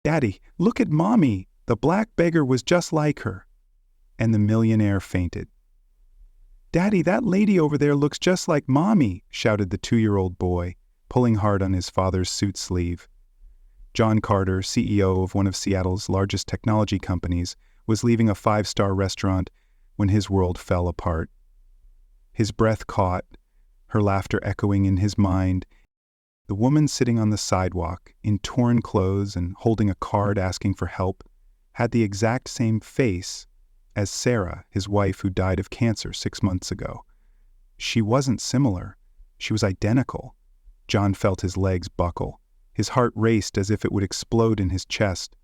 Daddy, look at Mommy! The black beggar was just like her. And the millionaire fainted. Daddy, that lady over there looks just like Mommy, shouted the 2-year-old boy, pulling hard on his father's suit sleeve. John Carter, CEO of one of Seattle's largest technology companies, was leaving a 5-star restaurant when his world fell apart. His breath caught, her laughter echoing in his mind. The woman sitting on the sidewalk, in torn clothes and holding a card asking for help, had the exact same face as Sarah, his wife who died of cancer 6 months ago. She wasn't similar. She was identical. John felt his legs buckle. His heart raced as if it would explode in his chest.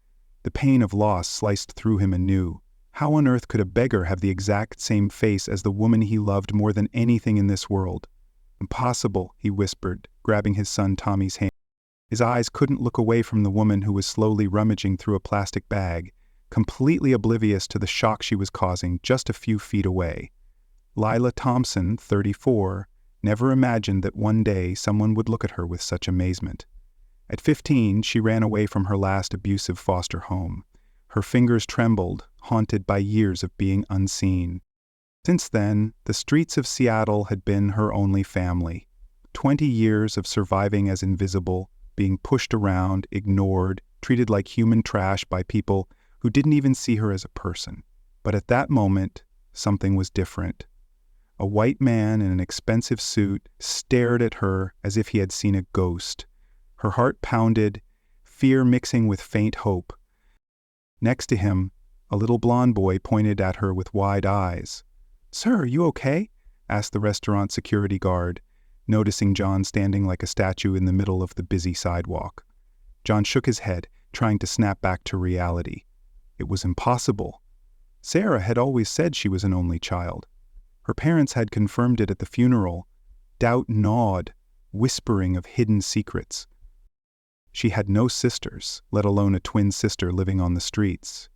The pain of loss sliced through him anew. How on earth could a beggar have the exact same face as the woman he loved more than anything in this world? Impossible, he whispered, grabbing his son Tommy's hand. His eyes couldn't look away from the woman who was slowly rummaging through a plastic bag, completely oblivious to the shock she was causing just a few feet away. Lila Thompson, 34, never imagined that one day someone would look at her with such amazement. At 15, she ran away from her last abusive foster home. Her fingers trembled, haunted by years of being unseen. Since then, the streets of Seattle had been her only family. 20 years of surviving as invisible, being pushed around, ignored, treated like human trash by people who didn't even see her as a person. But at that moment, something was different. A white man in an expensive suit stared at her as if he had seen a ghost. Her heart pounded, fear mixing with faint hope. Next to him, a little blond boy pointed at her with wide eyes. "Sir, are you okay?" asked the restaurant security guard, noticing John standing like a statue in the middle of the busy sidewalk. John shook his head, trying to snap back to reality. It was impossible. Sarah had always said she was an only child. Her parents had confirmed it at the funeral. Doubt gnawed, whispering of hidden secrets. She had no sisters, let alone a twin sister living on the streets.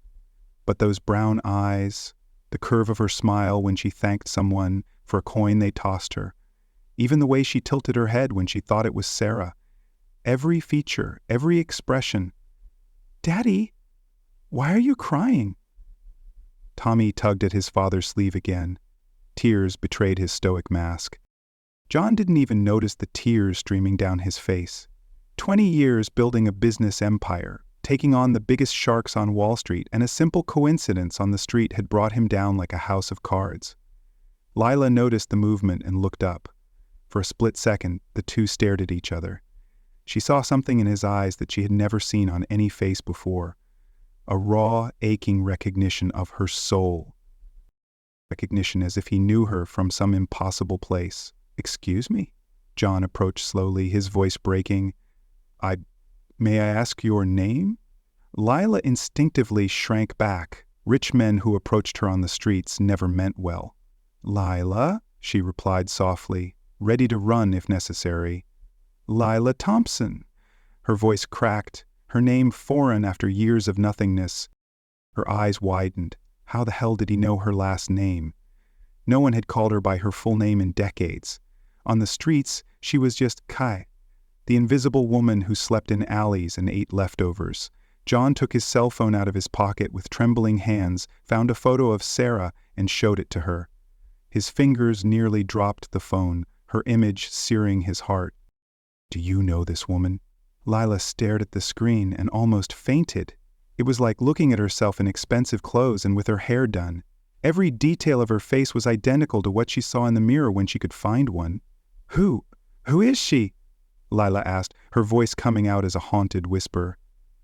But those brown eyes, the curve of her smile when she thanked someone for a coin they tossed her, even the way she tilted her head when she thought it was Sarah, every feature, every expression. "Daddy, why are you crying?" Tommy tugged at his father's sleeve again. Tears betrayed his stoic mask. John didn't even notice the tears streaming down his face. 20 years building a business empire, taking on the biggest sharks on Wall Street, and a simple coincidence on the street had brought him down like a house of cards. Lila noticed the movement and looked up. For a split second, the two stared at each other. She saw something in his eyes that she had never seen on any face before. A raw, aching recognition of her soul. Recognition as if he knew her from some impossible place. "Excuse me?" John approached slowly, his voice breaking. May I ask your name?" Lila instinctively shrank back. Rich men who approached her on the streets never meant well. "Lila," she replied softly, ready to run if necessary. "Lila Thompson." Her voice cracked, her name foreign after years of nothingness. Her eyes widened. How the hell did he know her last name? No one had called her by her full name in decades. On the streets, she was just Kai, the invisible woman who slept in alleys and ate leftovers. John took his cell phone out of his pocket with trembling hands, found a photo of Sarah, and showed it to her. His fingers nearly dropped the phone, her image searing his heart. "Do you know this woman?" Lila stared at the screen and almost fainted. It was like looking at herself in expensive clothes and with her hair done. Every detail of her face was identical to what she saw in the mirror when she could find one. Who is she?" Lila asked, her voice coming out as a haunted whisper.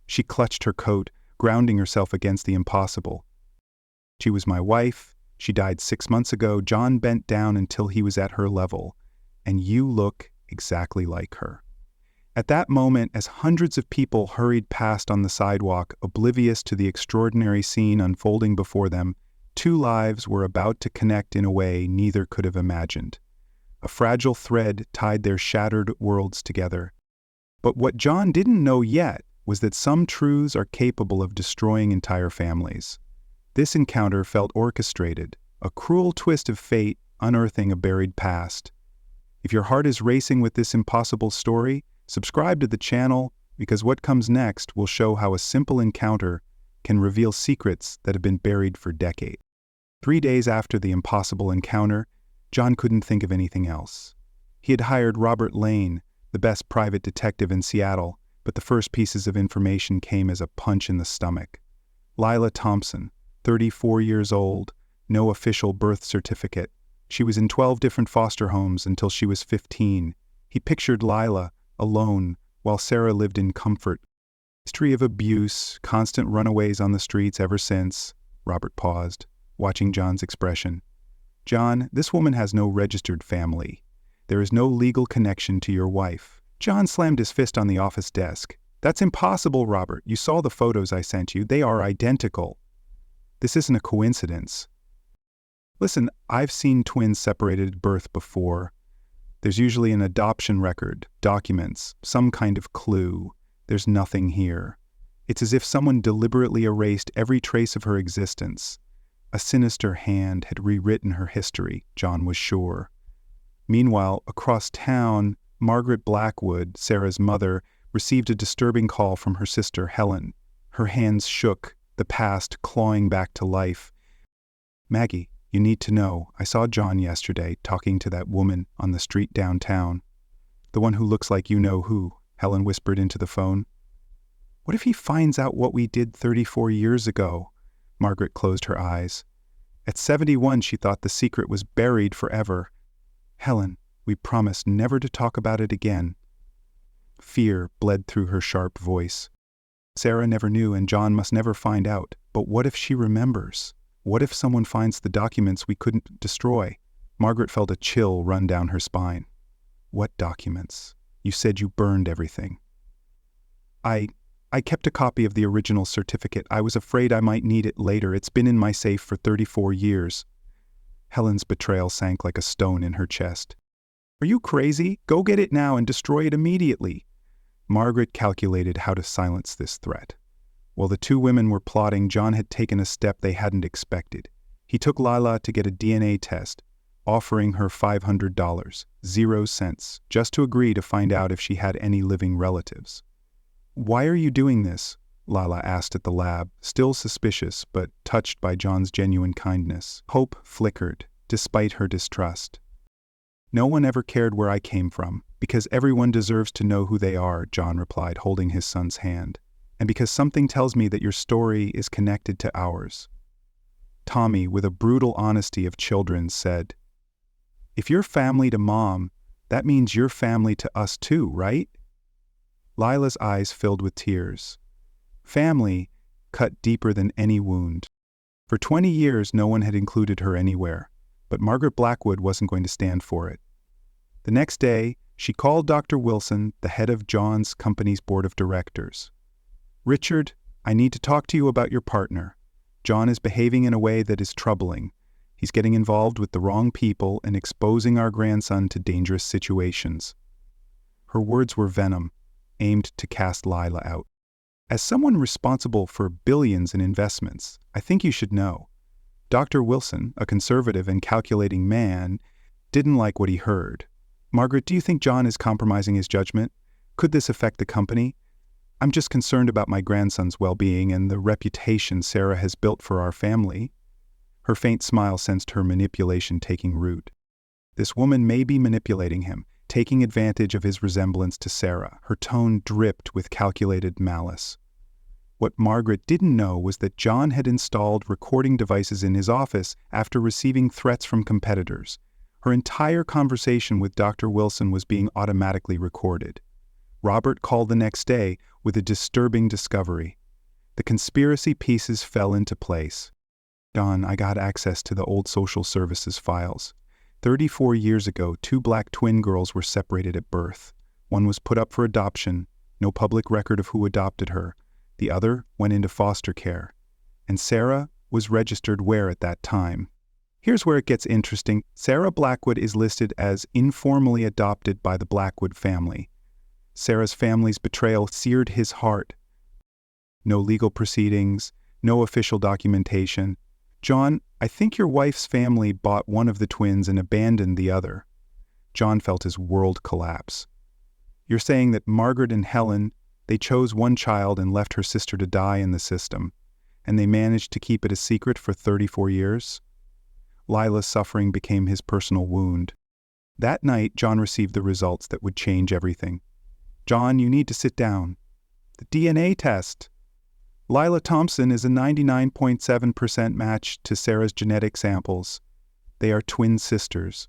She clutched her coat, grounding herself against the impossible. "She was my wife. She died 6 months ago." John bent down until he was at her level. "And you look exactly like her." At that moment, as hundreds of people hurried past on the sidewalk, oblivious to the extraordinary scene unfolding before them, two lives were about to connect in a way neither could have imagined. A fragile thread tied their shattered worlds together. But what John didn't know yet was that some truths are capable of destroying entire families. This encounter felt orchestrated, a cruel twist of fate unearthing a buried past. If your heart is racing with this impossible story, subscribe to the channel because what comes next will show how a simple encounter can reveal secrets that have been buried for decades. 3 days after the impossible encounter, John couldn't think of anything else. He had hired Robert Lane, the best private detective in Seattle, but the first pieces of information came as a punch in the stomach. Lila Thompson, 34 years old, no official birth certificate. She was in 12 different foster homes until she was 15. He pictured Lila alone while Sarah lived in comfort. History of abuse, constant runaways on the streets ever since. Robert paused, watching John's expression. John, this woman has no registered family. There is no legal connection to your wife. John slammed his fist on the office desk. That's impossible, Robert. You saw the photos I sent you. They are identical. This isn't a coincidence. Listen, I've seen twins separated at birth before. There's usually an adoption record, documents, some kind of clue. There's nothing here. It's as if someone deliberately erased every trace of her existence. A sinister hand had rewritten her history, John was sure. Meanwhile, across town, Margaret Blackwood, Sarah's mother, received a disturbing call from her sister Helen. Her hands shook, the past clawing back to life. Maggie, you need to know, I saw John yesterday talking to that woman on the street downtown. The one who looks like you know who, Helen whispered into the phone. What if he finds out what we did 34 years ago? Margaret closed her eyes. At 71, she thought the secret was buried forever. Helen, we promised never to talk about it again. Fear bled through her sharp voice. Sarah never knew and John must never find out. But what if she remembers? What if someone finds the documents we couldn't destroy? Margaret felt a chill run down her spine. What documents? You said you burned everything. I kept a copy of the original certificate. I was afraid I might need it later. It's been in my safe for 34 years. Helen's betrayal sank like a stone in her chest. Are you crazy? Go get it now and destroy it immediately. Margaret calculated how to silence this threat. While the two women were plotting, John had taken a step they hadn't expected. He took Lila to get a DNA test, offering her $500, 0 cents, just to agree to find out if she had any living relatives. Why are you doing this? Lila asked at the lab, still suspicious but touched by John's genuine kindness. Hope flickered, despite her distrust. No one ever cared where I came from, because everyone deserves to know who they are, John replied, holding his son's hand. And because something tells me that your story is connected to ours. Tommy, with a brutal honesty of children, said, If you're family to Mom, that means you're family to us too, right? Lila's eyes filled with tears. Family cut deeper than any wound. For 20 years, no one had included her anywhere, but Margaret Blackwood wasn't going to stand for it. The next day, she called Dr. Wilson, the head of John's company's board of directors. Richard, I need to talk to you about your partner. John is behaving in a way that is troubling. He's getting involved with the wrong people and exposing our grandson to dangerous situations. Her words were venom, aimed to cast Lila out. As someone responsible for billions in investments, I think you should know. Dr. Wilson, a conservative and calculating man, didn't like what he heard. Margaret, do you think John is compromising his judgment? Could this affect the company? I'm just concerned about my grandson's well-being and the reputation Sarah has built for our family. Her faint smile sensed her manipulation taking root. This woman may be manipulating him, taking advantage of his resemblance to Sarah. Her tone dripped with calculated malice. What Margaret didn't know was that John had installed recording devices in his office after receiving threats from competitors. Her entire conversation with Dr. Wilson was being automatically recorded. Robert called the next day with a disturbing discovery. The conspiracy pieces fell into place. John, I got access to the old social services files. 34 years ago, 2 black twin girls were separated at birth. One was put up for adoption, no public record of who adopted her. The other went into foster care. And Sarah was registered where at that time? Here's where it gets interesting. Sarah Blackwood is listed as informally adopted by the Blackwood family. Sarah's family's betrayal seared his heart. No legal proceedings, no official documentation. John, I think your wife's family bought one of the twins and abandoned the other. John felt his world collapse. You're saying that Margaret and Helen, They chose one child and left her sister to die in the system, and they managed to keep it a secret for 34 years. Lila's suffering became his personal wound. That night, John received the results that would change everything. "John, you need to sit down." "The DNA test." "Lila Thompson is a 99.7% match to Sarah's genetic samples. They are twin sisters."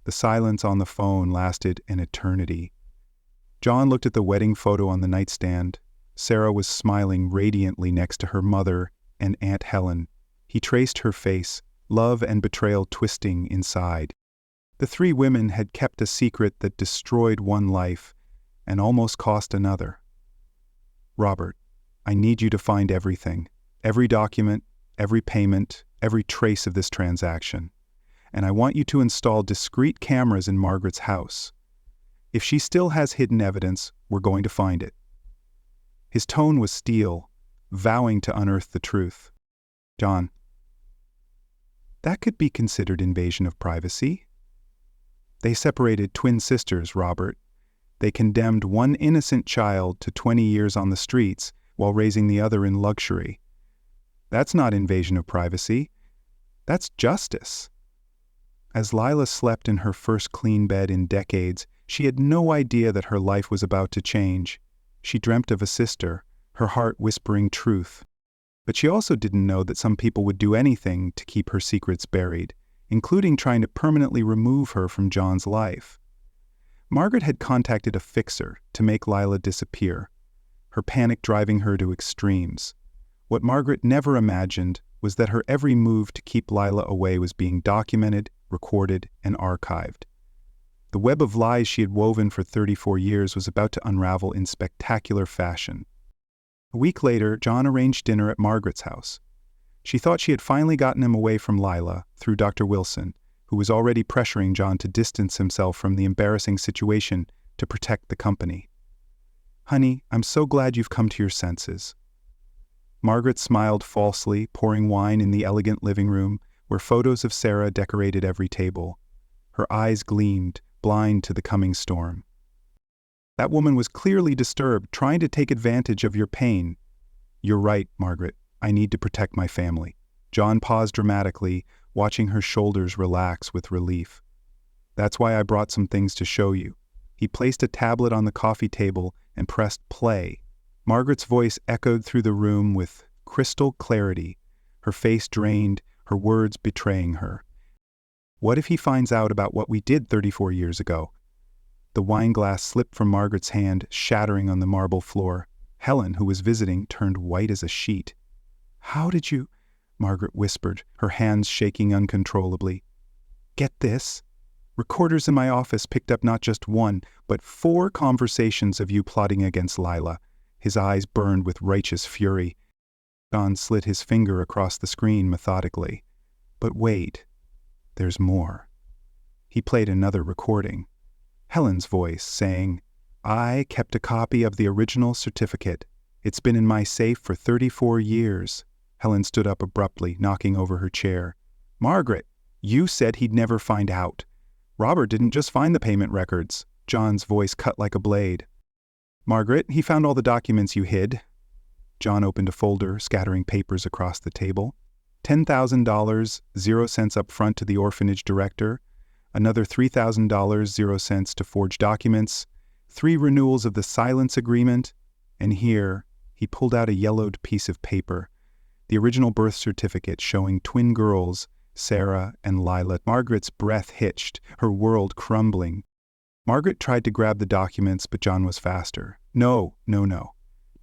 The silence on the phone lasted an eternity. John looked at the wedding photo on the nightstand. Sarah was smiling radiantly next to her mother and Aunt Helen. He traced her face, love and betrayal twisting inside. The three women had kept a secret that destroyed one life and almost cost another. "Robert, I need you to find everything, every document, every payment, every trace of this transaction. And I want you to install discrete cameras in Margaret's house. If she still has hidden evidence, we're going to find it." His tone was steel, vowing to unearth the truth. "John, that could be considered invasion of privacy." "They separated twin sisters, Robert. They condemned one innocent child to 20 years on the streets while raising the other in luxury. That's not invasion of privacy. That's justice." As Lila slept in her first clean bed in decades, she had no idea that her life was about to change. She dreamt of a sister, her heart whispering truth. But she also didn't know that some people would do anything to keep her secrets buried, including trying to permanently remove her from John's life. Margaret had contacted a fixer to make Lila disappear, her panic driving her to extremes. What Margaret never imagined was that her every move to keep Lila away was being documented, recorded, and archived. The web of lies she had woven for 34 years was about to unravel in spectacular fashion. A week later, John arranged dinner at Margaret's house. She thought she had finally gotten him away from Lila through Dr. Wilson, who was already pressuring John to distance himself from the embarrassing situation to protect the company. "Honey, I'm so glad you've come to your senses." Margaret smiled falsely, pouring wine in the elegant living room, where photos of Sarah decorated every table. Her eyes gleamed, blind to the coming storm. "That woman was clearly disturbed, trying to take advantage of your pain." "You're right, Margaret. I need to protect my family." John paused dramatically, watching her shoulders relax with relief. "That's why I brought some things to show you." He placed a tablet on the coffee table and pressed play. Margaret's voice echoed through the room with crystal clarity, her face drained, her words betraying her. "What if he finds out about what we did 34 years ago?" The wine glass slipped from Margaret's hand, shattering on the marble floor. Helen, who was visiting, turned white as a sheet. "How did you—" Margaret whispered, her hands shaking uncontrollably. "Get this? Recorders in my office picked up not just one, but 4 conversations of you plotting against Lila." His eyes burned with righteous fury. John slid his finger across the screen methodically. "But wait, there's more." He played another recording. Helen's voice saying, "I kept a copy of the original certificate. It's been in my safe for 34 years. Helen stood up abruptly, knocking over her chair. "Margaret, you said he'd never find out. Robert didn't just find the payment records." John's voice cut like a blade. "Margaret, he found all the documents you hid." John opened a folder, scattering papers across the table. $10,000, 0 cents up front to the orphanage director. Another $3,000, 0 cents to forge documents. 3 renewals of the silence agreement. And here, he pulled out a yellowed piece of paper. The original birth certificate showing twin girls, Sarah and Lila. Margaret's breath hitched, her world crumbling. Margaret tried to grab the documents, but John was faster. No.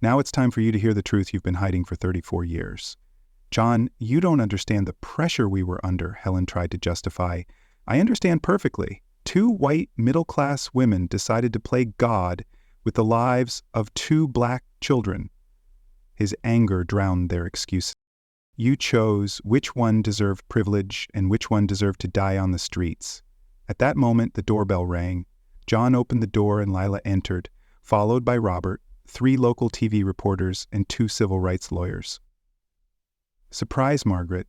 Now it's time for you to hear the truth you've been hiding for 34 years. "John, you don't understand the pressure we were under," Helen tried to justify. "I understand perfectly. 2 white, middle-class women decided to play God with the lives of 2 black children." His anger drowned their excuses. "You chose which one deserved privilege and which one deserved to die on the streets." At that moment, the doorbell rang. John opened the door and Lila entered, followed by Robert, 3 local TV reporters, and 2 civil rights lawyers. "Surprise, Margaret.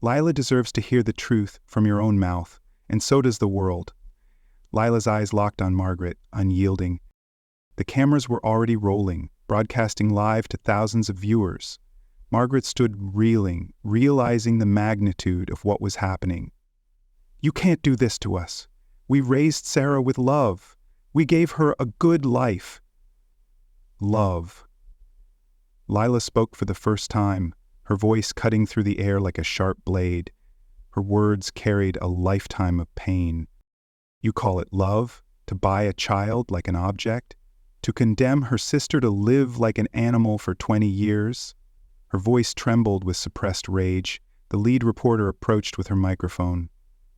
Lila deserves to hear the truth from your own mouth, and so does the world." Lila's eyes locked on Margaret, unyielding. The cameras were already rolling, broadcasting live to thousands of viewers. Margaret stood reeling, realizing the magnitude of what was happening. "You can't do this to us. We raised Sarah with love. We gave her a good life." Love. Lila spoke for the first time, her voice cutting through the air like a sharp blade. Her words carried a lifetime of pain. "You call it love? To buy a child like an object? To condemn her sister to live like an animal for 20 years? Her voice trembled with suppressed rage. The lead reporter approached with her microphone.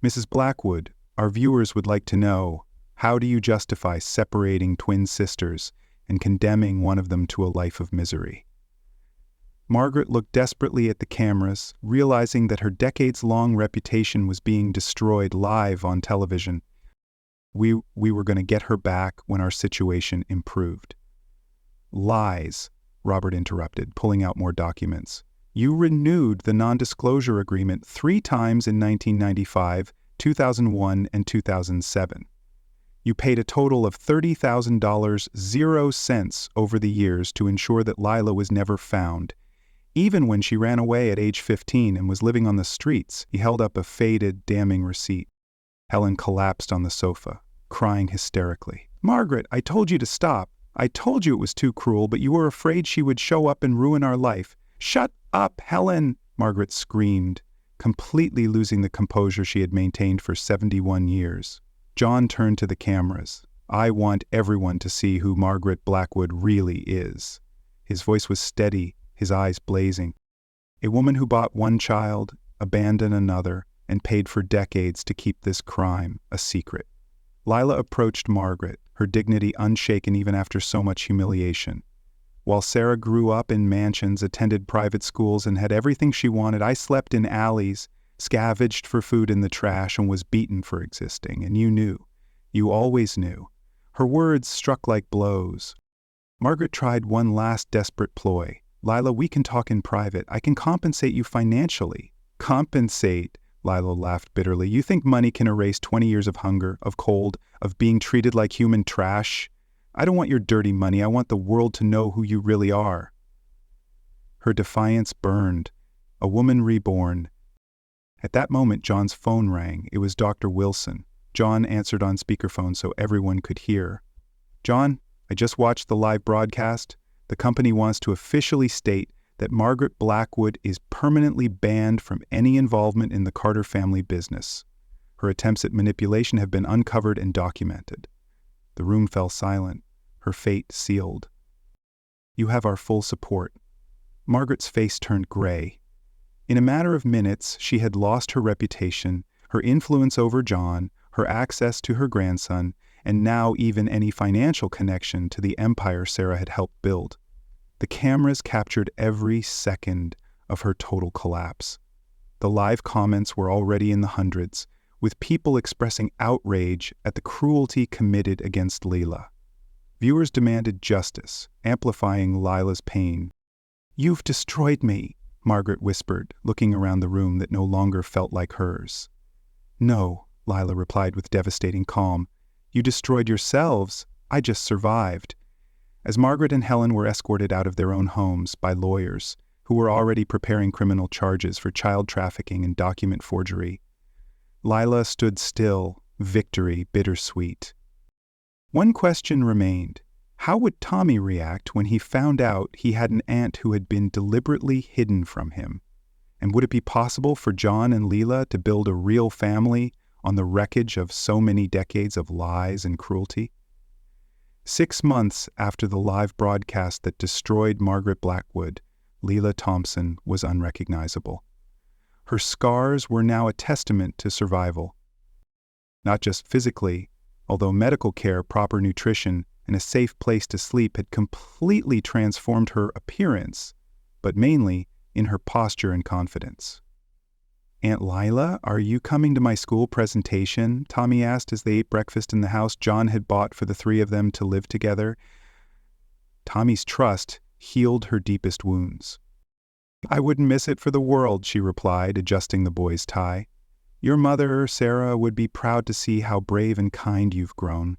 "Mrs. Blackwood, our viewers would like to know, how do you justify separating twin sisters and condemning one of them to a life of misery?" Margaret looked desperately at the cameras, realizing that her decades-long reputation was being destroyed live on television. We were going to get her back when our situation improved. "Lies," Robert interrupted, pulling out more documents. "You renewed the non-disclosure agreement 3 times in 1995, 2001, and 2007. You paid a total of $30,000, 0 cents over the years to ensure that Lila was never found. Even when she ran away at age 15 and was living on the streets," he held up a faded, damning receipt. Helen collapsed on the sofa, crying hysterically. "Margaret, I told you to stop. I told you it was too cruel, but you were afraid she would show up and ruin our life." "Shut up, Helen!" Margaret screamed, completely losing the composure she had maintained for 71 years. John turned to the cameras. "I want everyone to see who Margaret Blackwood really is." His voice was steady, his eyes blazing. "A woman who bought one child, abandoned another, and paid for decades to keep this crime a secret." Lila approached Margaret, her dignity unshaken even after so much humiliation. "While Sarah grew up in mansions, attended private schools, and had everything she wanted, I slept in alleys, scavenged for food in the trash, and was beaten for existing. And you knew. You always knew." Her words struck like blows. Margaret tried one last desperate ploy. "Lila, we can talk in private. I can compensate you financially." "Compensate?" Lila laughed bitterly. "You think money can erase 20 years of hunger, of cold, of being treated like human trash? I don't want your dirty money. I want the world to know who you really are." Her defiance burned. A woman reborn. At that moment, John's phone rang. It was Dr. Wilson. John answered on speakerphone so everyone could hear. "John, I just watched the live broadcast. The company wants to officially state that Margaret Blackwood is permanently banned from any involvement in the Carter family business. Her attempts at manipulation have been uncovered and documented." The room fell silent, her fate sealed. "You have our full support." Margaret's face turned gray. In a matter of minutes, she had lost her reputation, her influence over John, her access to her grandson, and now even any financial connection to the empire Sarah had helped build. The cameras captured every second of her total collapse. The live comments were already in the hundreds, with people expressing outrage at the cruelty committed against Lila. Viewers demanded justice, amplifying Lila's pain. "You've destroyed me," Margaret whispered, looking around the room that no longer felt like hers. "No," Lila replied with devastating calm. "You destroyed yourselves. I just survived." As Margaret and Helen were escorted out of their own homes by lawyers, who were already preparing criminal charges for child trafficking and document forgery, Lila stood still, victory bittersweet. One question remained. How would Tommy react when he found out he had an aunt who had been deliberately hidden from him? And would it be possible for John and Lila to build a real family on the wreckage of so many decades of lies and cruelty? 6 months after the live broadcast that destroyed Margaret Blackwood, Lila Thompson was unrecognizable. Her scars were now a testament to survival. Not just physically, although medical care, proper nutrition, and a safe place to sleep had completely transformed her appearance, but mainly in her posture and confidence. "Aunt Lila, are you coming to my school presentation?" Tommy asked as they ate breakfast in the house John had bought for the 3 of them to live together. Tommy's trust healed her deepest wounds. "I wouldn't miss it for the world," she replied, adjusting the boy's tie. "Your mother, Sarah, would be proud to see how brave and kind you've grown.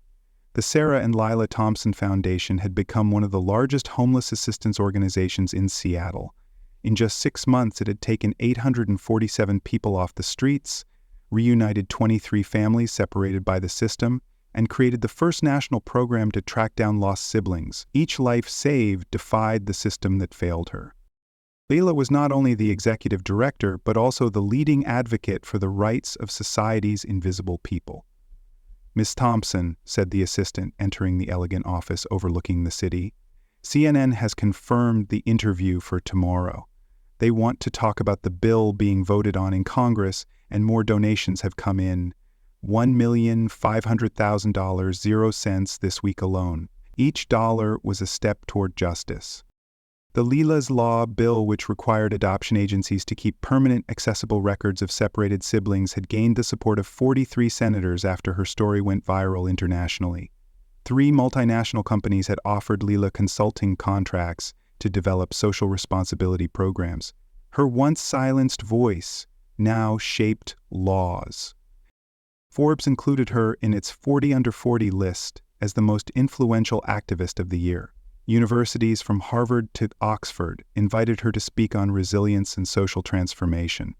The Sarah and Lila Thompson Foundation had become one of the largest homeless assistance organizations in Seattle. In just 6 months, it had taken 847 people off the streets, reunited 23 families separated by the system, and created the first national program to track down lost siblings. Each life saved defied the system that failed her. Lila was not only the executive director, but also the leading advocate for the rights of society's invisible people. "Miss Thompson," said the assistant, entering the elegant office overlooking the city, "CNN has confirmed the interview for tomorrow. They want to talk about the bill being voted on in Congress, and more donations have come in. $1,500,000, 0 cents this week alone. Each dollar was a step toward justice." The Lila's Law bill, which required adoption agencies to keep permanent, accessible records of separated siblings, had gained the support of 43 senators after her story went viral internationally. 3 multinational companies had offered Lila consulting contracts to develop social responsibility programs. Her once silenced voice now shaped laws. Forbes included her in its 40 Under 40 list as the most influential activist of the year. Universities from Harvard to Oxford invited her to speak on resilience and social transformation.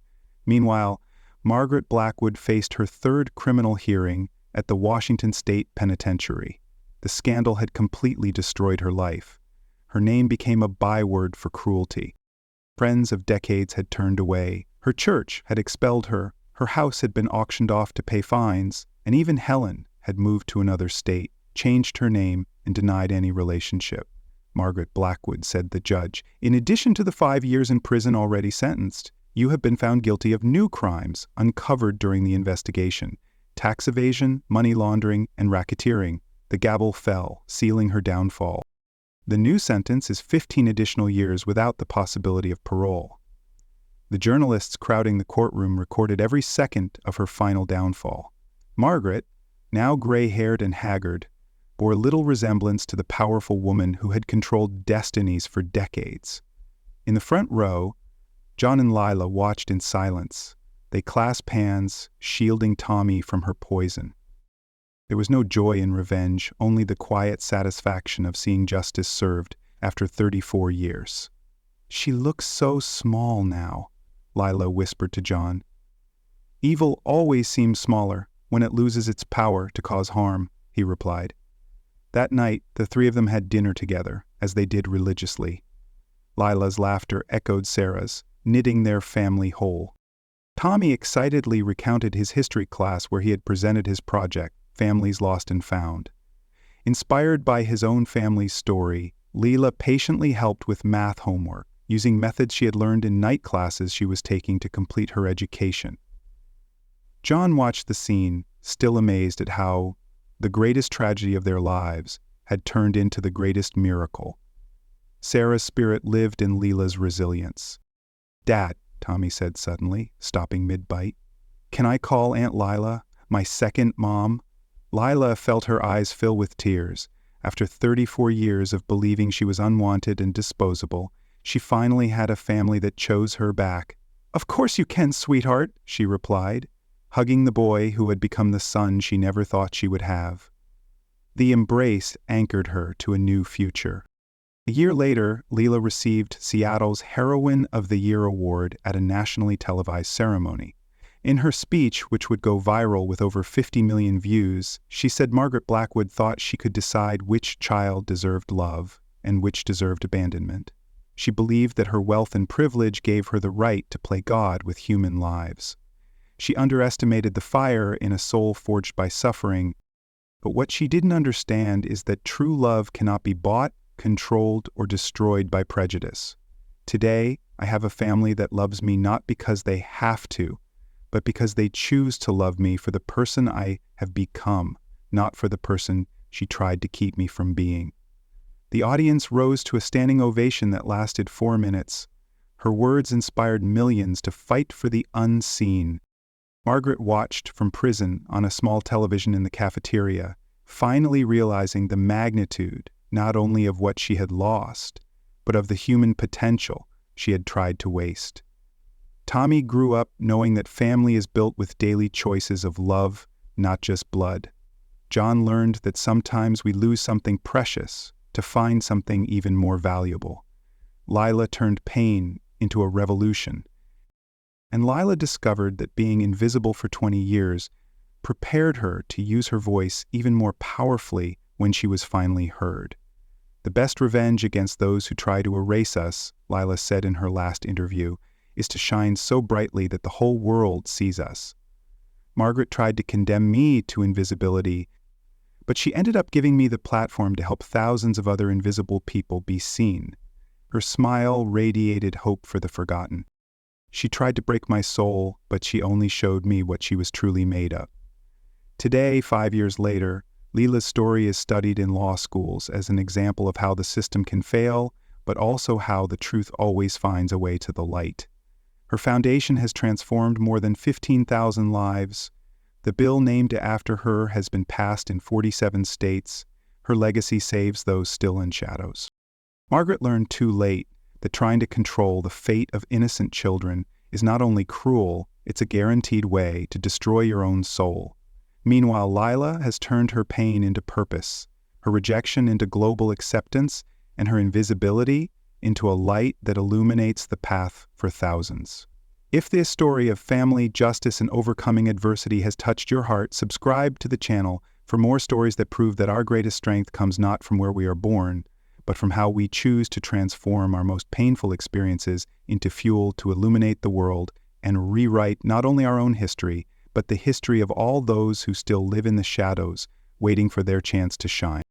Meanwhile, Margaret Blackwood faced her 3rd criminal hearing at the Washington State Penitentiary. The scandal had completely destroyed her life. Her name became a byword for cruelty. Friends of decades had turned away. Her church had expelled her. Her house had been auctioned off to pay fines, and even Helen had moved to another state, changed her name, and denied any relationship. Margaret Blackwood, said the judge, "In addition to the 5 years in prison already sentenced, you have been found guilty of new crimes uncovered during the investigation: tax evasion, money laundering, and racketeering." The gavel fell, sealing her downfall. The new sentence is 15 additional years without the possibility of parole. The journalists crowding the courtroom recorded every second of her final downfall. Margaret, now gray-haired and haggard, bore little resemblance to the powerful woman who had controlled destinies for decades. In the front row, John and Lila watched in silence. They clasped hands, shielding Tommy from her poison. There was no joy in revenge, only the quiet satisfaction of seeing justice served after 34 years. "She looks so small now," Lila whispered to John. "Evil always seems smaller when it loses its power to cause harm," he replied. That night, the 3 of them had dinner together, as they did religiously. Lila's laughter echoed Sarah's, knitting their family whole. Tommy excitedly recounted his history class where he had presented his project, Families Lost and Found. Inspired by his own family's story, Lila patiently helped with math homework, using methods she had learned in night classes she was taking to complete her education. John watched the scene, still amazed at how the greatest tragedy of their lives had turned into the greatest miracle. Sarah's spirit lived in Lila's resilience. "Dad," Tommy said suddenly, stopping mid-bite, "can I call Aunt Lila my second mom?" Lila felt her eyes fill with tears. After 34 years of believing she was unwanted and disposable, she finally had a family that chose her back. "Of course you can, sweetheart," she replied, hugging the boy who had become the son she never thought she would have. The embrace anchored her to a new future. A year later, Lila received Seattle's Heroine of the Year award at a nationally televised ceremony. In her speech, which would go viral with over 50 million views, she said Margaret Blackwood thought she could decide which child deserved love and which deserved abandonment. She believed that her wealth and privilege gave her the right to play God with human lives. She underestimated the fire in a soul forged by suffering, but what she didn't understand is that true love cannot be bought, controlled, or destroyed by prejudice. Today, I have a family that loves me not because they have to, but because they choose to love me for the person I have become, not for the person she tried to keep me from being. The audience rose to a standing ovation that lasted 4 minutes. Her words inspired millions to fight for the unseen. Margaret watched from prison on a small television in the cafeteria, finally realizing the magnitude not only of what she had lost, but of the human potential she had tried to waste. Tommy grew up knowing that family is built with daily choices of love, not just blood. John learned that sometimes we lose something precious to find something even more valuable. Lila turned pain into a revolution. And Lila discovered that being invisible for 20 years prepared her to use her voice even more powerfully when she was finally heard. The best revenge against those who try to erase us, Lila said in her last interview, is to shine so brightly that the whole world sees us. Margaret tried to condemn me to invisibility, but she ended up giving me the platform to help thousands of other invisible people be seen. Her smile radiated hope for the forgotten. She tried to break my soul, but she only showed me what she was truly made of. Today, 5 years later, Lila's story is studied in law schools as an example of how the system can fail, but also how the truth always finds a way to the light. Her foundation has transformed more than 15,000 lives. The bill named after her has been passed in 47 states. Her legacy saves those still in shadows. Margaret learned too late that trying to control the fate of innocent children is not only cruel, it's a guaranteed way to destroy your own soul. Meanwhile, Lila has turned her pain into purpose, her rejection into global acceptance, and her invisibility into a light that illuminates the path for thousands. If this story of family, justice, and overcoming adversity has touched your heart, subscribe to the channel for more stories that prove that our greatest strength comes not from where we are born, but from how we choose to transform our most painful experiences into fuel to illuminate the world and rewrite not only our own history, but the history of all those who still live in the shadows, waiting for their chance to shine.